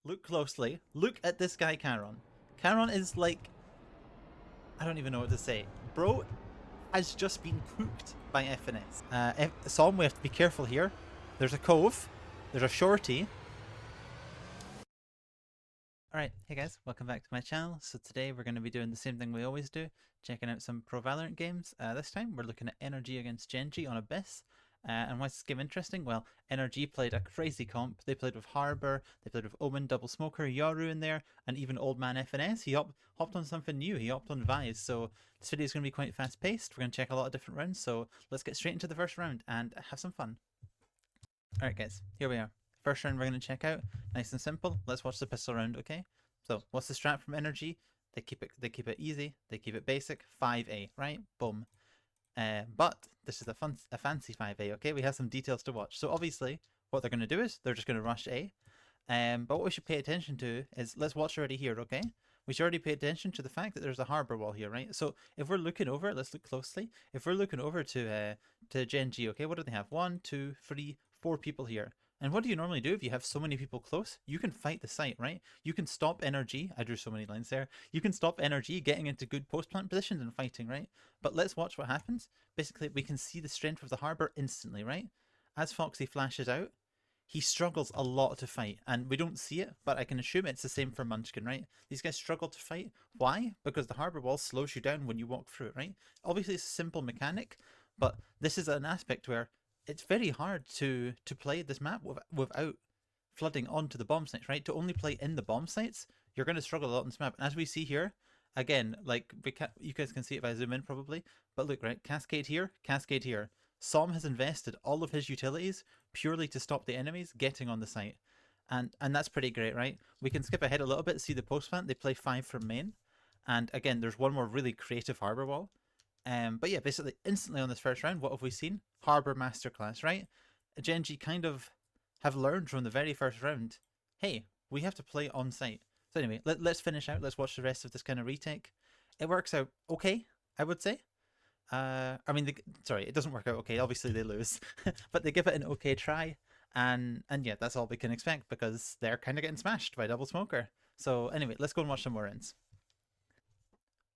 Look closely. Look at this guy, Charon. Charon is like, I don't even know what to say. Bro has just been cooked by FNS. Psalm, we have to be careful here. There's a cove. There's a shorty. Alright, hey guys, welcome back to my channel. So today we're going to be doing the same thing we always do, checking out some Pro Valorant games. This time we're looking at NRG against Gen.G on Abyss. And why is this game interesting? Well, NRG played a crazy comp. They played with Harbor, they played with Omen, Double Smoker, Yoru in there, and even Old Man FNS. He hopped on something new, he hopped on Vyse. So this video is going to be quite fast paced. We're going to check a lot of different rounds, so let's get straight into the first round and have some fun. Alright guys, here we are. First round we're going to check out, nice and simple. Let's watch the pistol round, okay? So what's the strat from NRG? They keep it easy, they keep it basic, 5A, right? Boom. But this is a fancy 5A, okay? We have some details to watch. So obviously, what they're going to do is they're just going to rush A. But what we should pay attention to is, let's watch already here, okay? We should already pay attention to the fact that there's a harbor wall here, right? So if we're looking over, let's look closely. If we're looking over to Gen.G, okay, what do they have? 1, 2, 3, 4 people here. And what do you normally do if you have so many people close? You can fight the site, right? You can stop NRG. I drew so many lines there. You can stop NRG getting into good post-plant positions and fighting, right? But let's watch what happens. Basically, we can see the strength of the harbor instantly, right? As Foxy flashes out, he struggles a lot to fight, and we don't see it, but I can assume it's the same for Munchkin, right? These guys struggle to fight. Why? Because the harbor wall slows you down when you walk through it, right? Obviously, it's a simple mechanic, but this is an aspect where it's very hard to play this map without flooding onto the bomb sites, right? To only play in the bomb sites, you're going to struggle a lot in this map. And as we see here, again, like you guys can see it if I zoom in probably, but look, right? Cascade here, cascade here. Som has invested all of his utilities purely to stop the enemies getting on the site. And that's pretty great, right? We can skip ahead a little bit, see the post plant. They play 5 from main. And again, there's one more really creative harbor wall. But yeah, basically instantly on this first round, what have we seen? Harbor masterclass, right? Gen.G kind of have learned from the very first round, hey, we have to play on site. So anyway, let's finish out. Let's watch the rest of this kind of retake. It works out okay, I would say. I mean, sorry, it doesn't work out okay. Obviously, they lose, but they give it an okay try, and yeah, that's all we can expect because they're kind of getting smashed by Double Smoker. So anyway, let's go and watch some more rounds.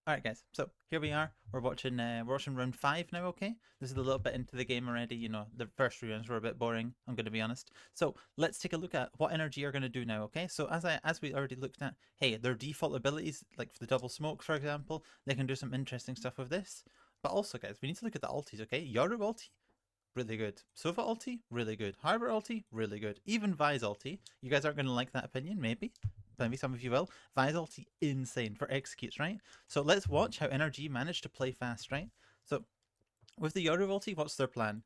Alright guys, so here we are. We're watching round 5 now, okay? This is a little bit into the game already, you know, the first 3 rounds were a bit boring, I'm gonna be honest. So let's take a look at what NRG are gonna do now, okay? So as we already looked at, hey, their default abilities, like for the double smoke, for example, they can do some interesting stuff with this. But also guys, we need to look at the ultis, okay? Yoru ulti, really good. Sova ulti, really good. Harbor ulti, really good. Even Vyse ulti, you guys aren't gonna like that opinion, maybe some of you will. Vyse ulti, insane for executes, right? So let's watch how NRG managed to play fast, right? So with the Yoru ulti, what's their plan?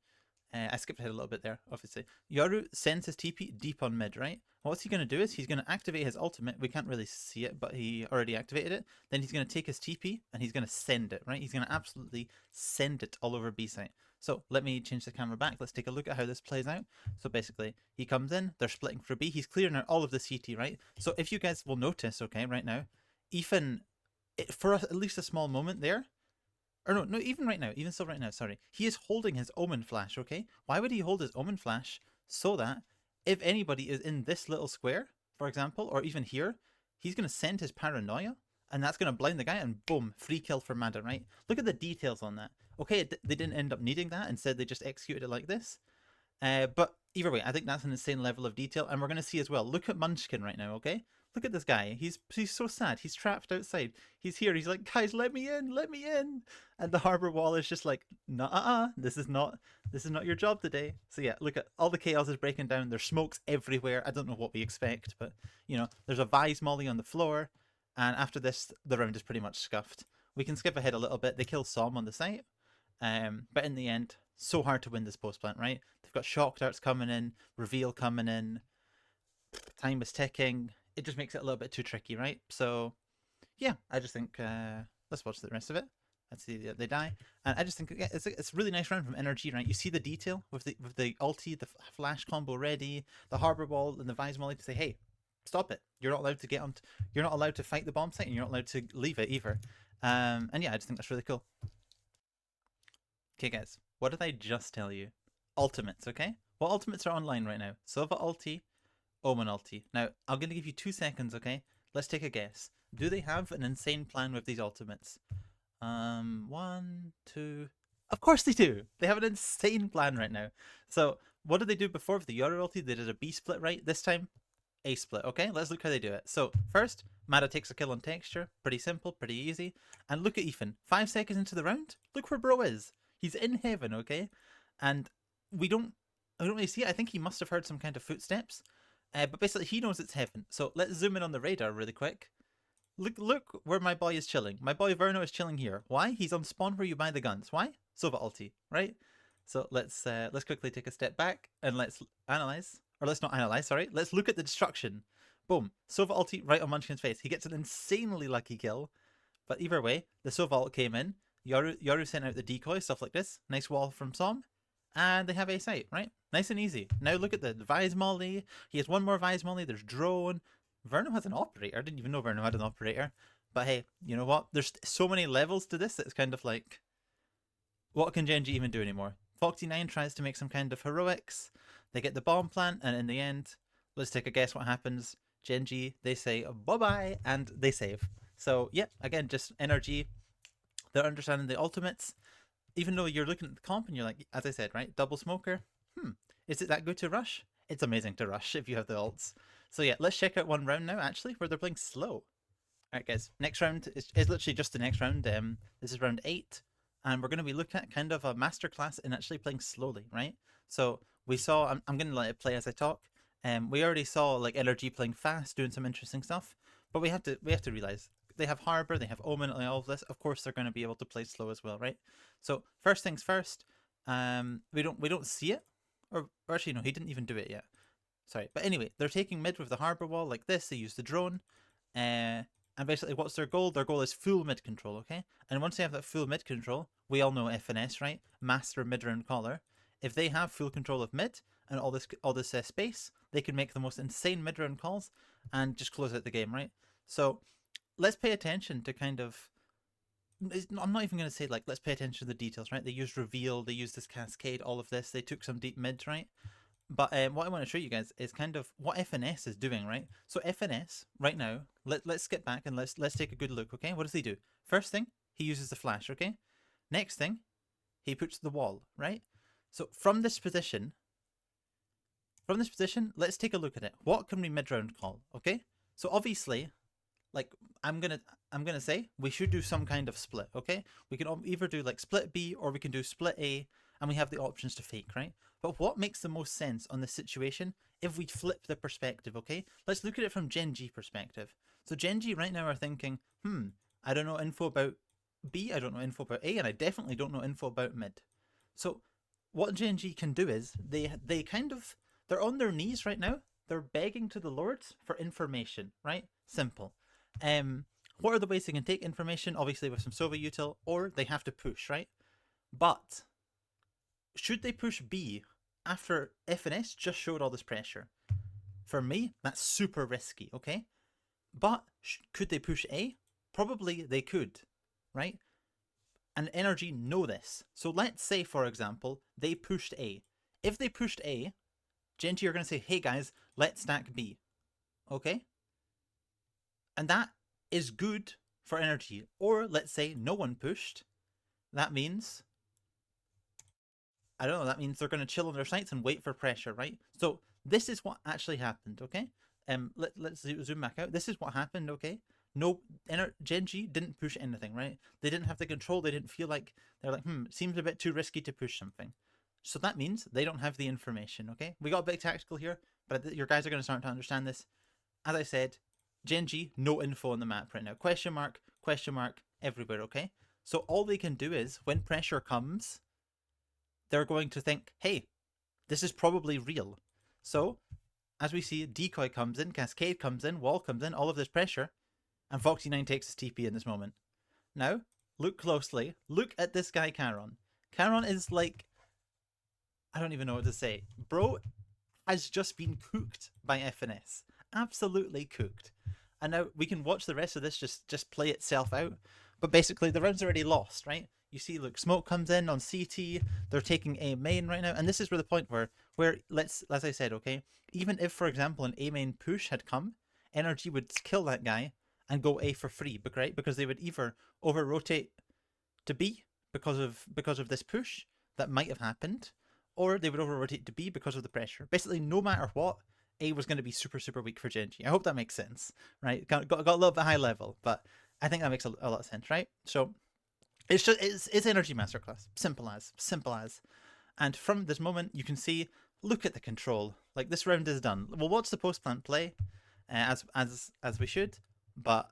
I skipped ahead a little bit there, obviously. Yoru sends his TP deep on mid, right? What's he going to do is he's going to activate his ultimate. We can't really see it, but he already activated it. Then he's going to take his TP and he's going to send it, right? He's going to absolutely send it all over B site. So let me change the camera back. Let's take a look at how this plays out. So basically, he comes in, they're splitting for B. He's clearing out all of the CT, right? So if you guys will notice, okay, right now, even for at least a small moment there, or no, even right now, even still right now, sorry. He is holding his Omen flash, okay? Why would he hold his Omen flash? So that if anybody is in this little square, for example, or even here, he's going to send his paranoia, and that's going to blind the guy, and boom, free kill for Mada, right? Look at the details on that. Okay, they didn't end up needing that. Instead, they just executed it like this. But either way, I think that's an insane level of detail, and we're going to see as well. Look at Munchkin right now, okay? Look at this guy. He's so sad. He's trapped outside. He's here. He's like, guys, let me in, let me in. And the harbor wall is just like, nah, this is not your job today. So yeah, look at all the chaos is breaking down. There's smokes everywhere. I don't know what we expect, but you know, there's a Vyse molly on the floor, and after this, the round is pretty much scuffed. We can skip ahead a little bit. They kill Som on the site, but in the end, so hard to win this post plant, right? They've got shock darts coming in, reveal coming in, time is ticking. It just makes it a little bit too tricky, right? So yeah, I just think let's watch the rest of it. Let's see, they die, and I just think yeah, it's a really nice round from NRG, right? You see the detail with the ulti, the flash combo ready, the harbor wall, and the Vyse molly to say, hey, stop it! You're not allowed to get on. You're not allowed to fight the bomb site, and you're not allowed to leave it either. And yeah, I just think that's really cool. Okay, guys, what did I just tell you? Ultimates, okay? What ultimates are online right now? Sova ulti, Omen ulti. Now, I'm going to give you 2 seconds, okay? Let's take a guess. Do they have an insane plan with these ultimates? 1, 2. Of course they do. They have an insane plan right now. So, what did they do before with the Yoru ulti? They did a B split, right? This time, A split. Okay, let's look how they do it. So, first, Mada takes a kill on texture. Pretty simple, pretty easy. And look at Ethan. 5 seconds into the round, look where bro is. He's in heaven, okay? And we don't really see it. I think he must have heard some kind of footsteps. But basically, he knows it's heaven. So let's zoom in on the radar really quick. Look where my boy is chilling. My boy Verno is chilling here. Why? He's on spawn where you buy the guns. Why? Sova ulti, right? So let's quickly take a step back and let's analyze. Or let's not analyze, sorry. Let's look at the destruction. Boom. Sova ulti right on Munchkin's face. He gets an insanely lucky kill. But either way, the Sova ult came in. Yoru sent out the decoy, stuff like this. Nice wall from Som. And they have a site, right? Nice and easy. Now look at the Vyse molly. He has one more Vyse molly. There's drone. Verno has an operator. I didn't even know Verno had an operator. But hey, you know what? There's so many levels to this. It's kind of like, what can Gen.G even do anymore? Foxy9 tries to make some kind of heroics. They get the bomb plant, and in the end, let's take a guess what happens. Gen.G, they say bye-bye, and they save. So yeah, again, just NRG. They're understanding the ultimates. Even though you're looking at the comp and you're like, as I said, right, double smoker. Is it that good to rush? It's amazing to rush if you have the ults. So yeah, let's check out one round now, actually, where they're playing slow. Alright guys, next round is literally just the next round. This is round 8, and we're going to be looking at kind of a masterclass in actually playing slowly, right? So we saw, I'm going to let it play as I talk. We already saw like NRG playing fast, doing some interesting stuff, but we have to realize they have Harbor, they have Omen, and all of this. Of course, they're going to be able to play slow as well, right? So first things first, we don't see it, or actually no, he didn't even do it yet. Sorry, but anyway, they're taking mid with the Harbor wall like this. They use the drone, and basically, what's their goal? Their goal is full mid control, okay? And once they have that full mid control, we all know FNS, right? Master mid round caller. If they have full control of mid and all this space, they can make the most insane mid round calls and just close out the game, right? So let's pay attention to kind of. I'm not even going to say like let's pay attention to the details, right? They used reveal, they used this cascade, all of this. They took some deep mids, right? But what I want to show you guys is kind of what FNS is doing, right? So FNS right now, let's get back and let's take a good look, okay? What does he do? First thing, he uses the flash, okay? Next thing, he puts the wall, right? So from this position, let's take a look at it. What can we mid-round call, okay? So obviously, like I'm gonna say we should do some kind of split, okay? We can either do like split B or we can do split A, and we have the options to fake, right? But what makes the most sense on this situation if we flip the perspective, okay? Let's look at it from Gen.G perspective. So Gen.G right now are thinking, I don't know info about B, I don't know info about A, and I definitely don't know info about mid. So what Gen.G can do is they kind of, they're on their knees right now. They're begging to the lords for information, right? Simple. What are the ways they can take information? Obviously with some Sova util, or they have to push, right? But should they push B after FNS just showed all this pressure? For me, that's super risky, okay? But could they push A? Probably they could, right? And NRG know this. So let's say, for example, they pushed A. If they pushed A, Gen.G are going to say, hey guys, let's stack B, okay? And that is good for NRG. Or let's say no one pushed. That means, I don't know, that means they're going to chill on their sites and wait for pressure, right? So this is what actually happened, okay? Let's zoom back out. This is what happened, okay? No, Gen.G didn't push anything, right? They didn't have the control. They didn't feel like, they're like, seems a bit too risky to push something. So that means they don't have the information, okay? We got a bit tactical here, but your guys are going to start to understand this. As I said, Gen.G, no info on the map right now. Question mark, everywhere, okay? So all they can do is, when pressure comes, they're going to think, hey, this is probably real. So, as we see, decoy comes in, cascade comes in, wall comes in, all of this pressure, and Foxy9 takes his TP in this moment. Now, look closely. Look at this guy, Charon. Charon is like, I don't even know what to say. Bro has just been cooked by FNS. Absolutely cooked. And now we can watch the rest of this just play itself out. But basically, the round's already lost, right? you see, look, smoke comes in on CT. They're taking A main right now, and this is where the point where as I said, okay, even if, for example, an A main push had come, NRG would kill that guy and go A for free, right? Because they would either over rotate to B because of this push that might have happened, or they would over rotate to B because of the pressure. Basically, no matter what, A was going to be super, super weak for Gen.G. I hope that makes sense, right? Got a little bit high level, but I think that makes a lot of sense, right? So it's energy masterclass, simple as. And from this moment, you can see, look at the control. Like, this round is done. We'll watch the post plant play, as we should, but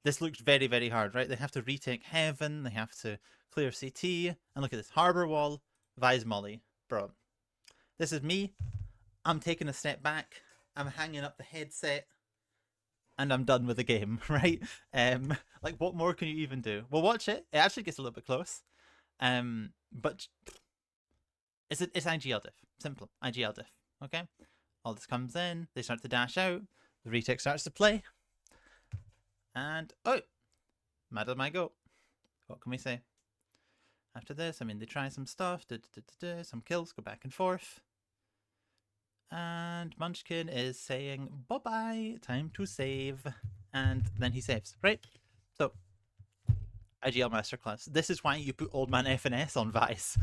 this looks very, very hard, right? They have to retake heaven, they have to clear CT, and look at this harbor wall, Vyse molly, bro. This is me. I'm taking a step back. I'm hanging up the headset, and I'm done with the game, right? Like, what more can you even do? We'll watch it. It actually gets a little bit close, but it's IGL diff. Simple IGL diff. Okay, all this comes in. They start to dash out. The retake starts to play, and oh, Madam I go. What can we say? After this, I mean, they try some stuff, some kills, go back and forth. And Munchkin is saying, bye-bye, time to save. And then he saves, right? So, IGL Masterclass. This is why you put Old Man FNS on Vyse.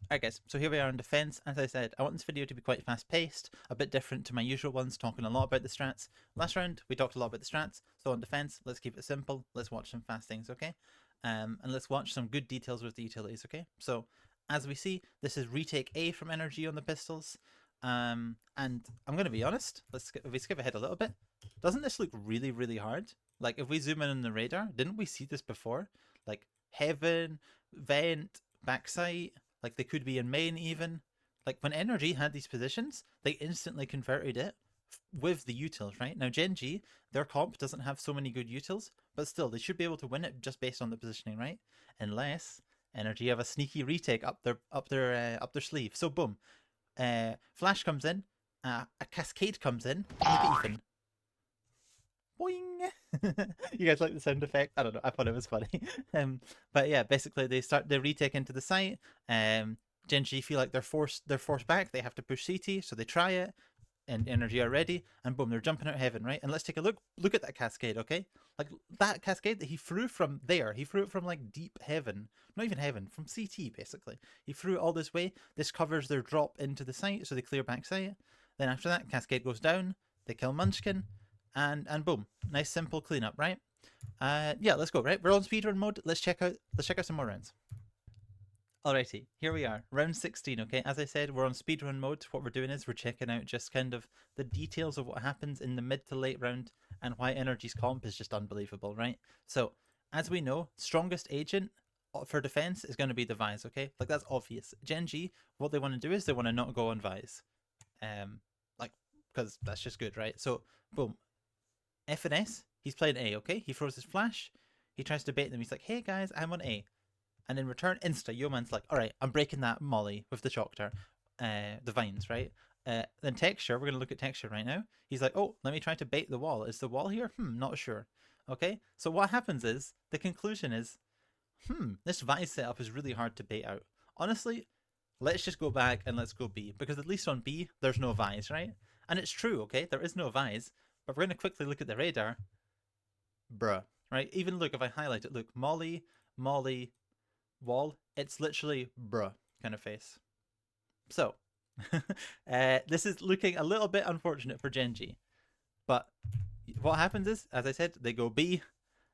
Alright guys, so here we are in defense. As I said, I want this video to be quite fast-paced, a bit different to my usual ones, talking a lot about the strats. Last round, we talked a lot about the strats, so on defense, let's keep it simple. Let's watch some fast things, okay? And let's watch some good details with the utilities, okay? So, as we see, this is retake A from NRG on the pistols. And I'm going to be honest, if we skip ahead a little bit, doesn't this look really, really hard? Like, if we zoom in on the radar, didn't we see this before? Like, heaven, vent, backside, like they could be in main even. Like, when NRG had these positions, they instantly converted it with the utils, right? Now, Gen.G, their comp doesn't have so many good utils, but still, they should be able to win it just based on the positioning, right? Unless NRG have a sneaky retake up their sleeve. So boom, flash comes in, a cascade comes in. Look at Ethan. Boing! You guys like the sound effect? I don't know. I thought it was funny. But yeah, basically they start the retake into the site. Gen.G feel like they're forced back. They have to push CT, so they try it. And NRG are ready, and boom, they're jumping out heaven, right? And let's take a look. Look at that cascade, okay? Like, that cascade that he threw from there. He threw it from, like, deep heaven. Not even heaven, from CT, basically. He threw it all this way. This covers their drop into the site, so they clear back site. Then after that, cascade goes down. They kill Munchkin. And boom. Nice, simple cleanup, right? Yeah, let's go, right? We're on speedrun mode. Let's check out some more rounds. Alrighty, here we are, round 16, okay? As I said, we're on speedrun mode. What we're doing is we're checking out just kind of the details of what happens in the mid to late round and why NRG's comp is just unbelievable, right? So, as we know, strongest agent for defense is going to be the Vyse, okay? Like, that's obvious. Gen.G, what they want to do is they want to not go on Vyse. Like, because that's just good, right? So, boom. FNS, he's playing A, okay? He throws his flash. He tries to bait them. He's like, hey guys, I'm on A. And in return, Yeoman's like, all right, I'm breaking that molly with the Choctar, the vines, right? Then Texture, we're going to look at Texture right now. He's like, oh, let me try to bait the wall. Is the wall here? Not sure. Okay, so what happens is, the conclusion is, this Vyse setup is really hard to bait out. Honestly, let's just go back and let's go B, because at least on B, there's no Vyse, right? And it's true, okay? There is no Vyse, but we're going to quickly look at the radar. Bruh, right? Even look, if I highlight it, look, molly, wall, it's literally bruh kind of face. So this is looking a little bit unfortunate for Gen.G, but what happens is, as I said, they go B,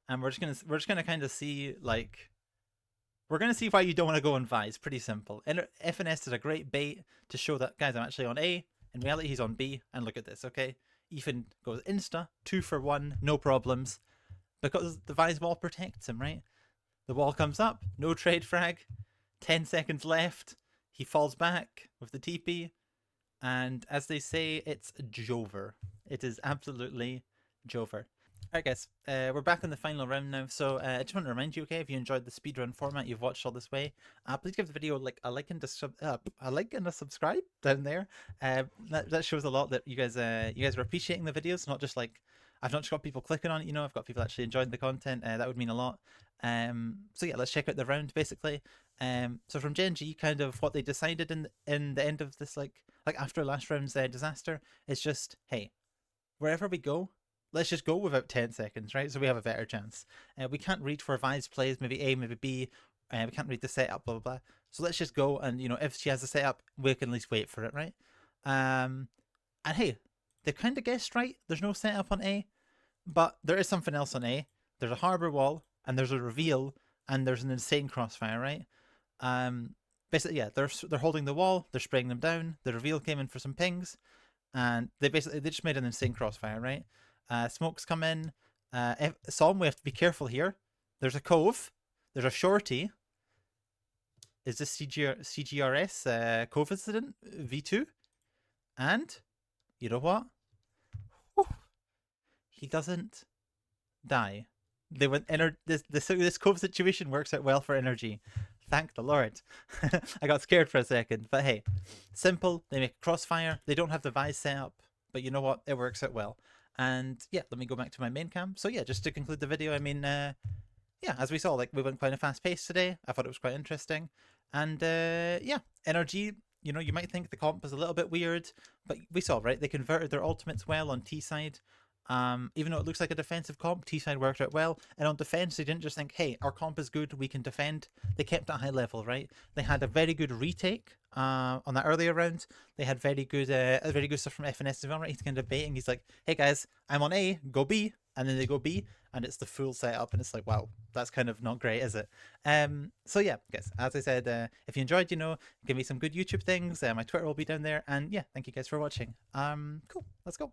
and we're just gonna kind of see, like, we're gonna see why you don't want to go on Vyse. Pretty simple. And FNS is a great bait to show that, guys, I'm actually on A. In reality, he's on B, and look at this, okay? Ethan goes insta 2 for 1, no problems, because the Vyse wall protects him, right? The wall comes up, no trade frag, 10 seconds left. He falls back with the TP, and as they say, it's Jover. It is absolutely Jover. Alright guys, we're back in the final round now, so I just want to remind you, okay, if you enjoyed the speedrun format, you've watched all this way, please give the video a like and a subscribe down there. That shows a lot that you guys were appreciating the videos, not just like I've not just got people clicking on it, you know, I've got people actually enjoying the content. That would mean a lot. So yeah, let's check out the round basically. So from Gen.G, kind of what they decided in the end of this, like after last round's disaster, is just, hey, wherever we go, let's just go without 10 seconds, right? So we have a better chance. We can't read where Vyse plays, maybe A, maybe B. We can't read the setup, blah, blah, blah. So let's just go and, you know, if she has a setup, we can at least wait for it, right? And hey, they've kind of guessed right. There's no setup on A, but there is something else on A. There's a harbor wall, and there's a reveal, and there's an insane crossfire, right? Basically, yeah, they're holding the wall, they're spraying them down. The reveal came in for some pings, and they just made an insane crossfire, right? Smokes come in. Psalm, we have to be careful here. There's a cove. There's a shorty. Is this CGRS cove incident V2? And you know what? Whew. He doesn't die. They went this cove situation works out well for NRG. Thank the Lord. I got scared for a second, but hey, simple. They make a crossfire. They don't have the Vyse set up, but you know what? It works out well. And yeah, let me go back to my main cam. So yeah, just to conclude the video, I mean, yeah, as we saw, like we went quite a fast pace today. I thought it was quite interesting. And yeah, NRG, you know, you might think the comp is a little bit weird, but we saw, right? They converted their ultimates well on T side. Even though it looks like a defensive comp, T side worked out well. And on defense, they didn't just think, hey, our comp is good, we can defend. They kept it high level, right? They had a very good retake on that earlier round. They had very good stuff from FNS as well, right? He's kind of baiting. He's like, hey guys, I'm on A, go B. And then they go B, and it's the full setup, and it's like, wow, that's kind of not great, is it? So yeah, guys, as I said, if you enjoyed, you know, give me some good YouTube things. My Twitter will be down there, and yeah, thank you guys for watching. Cool, let's go.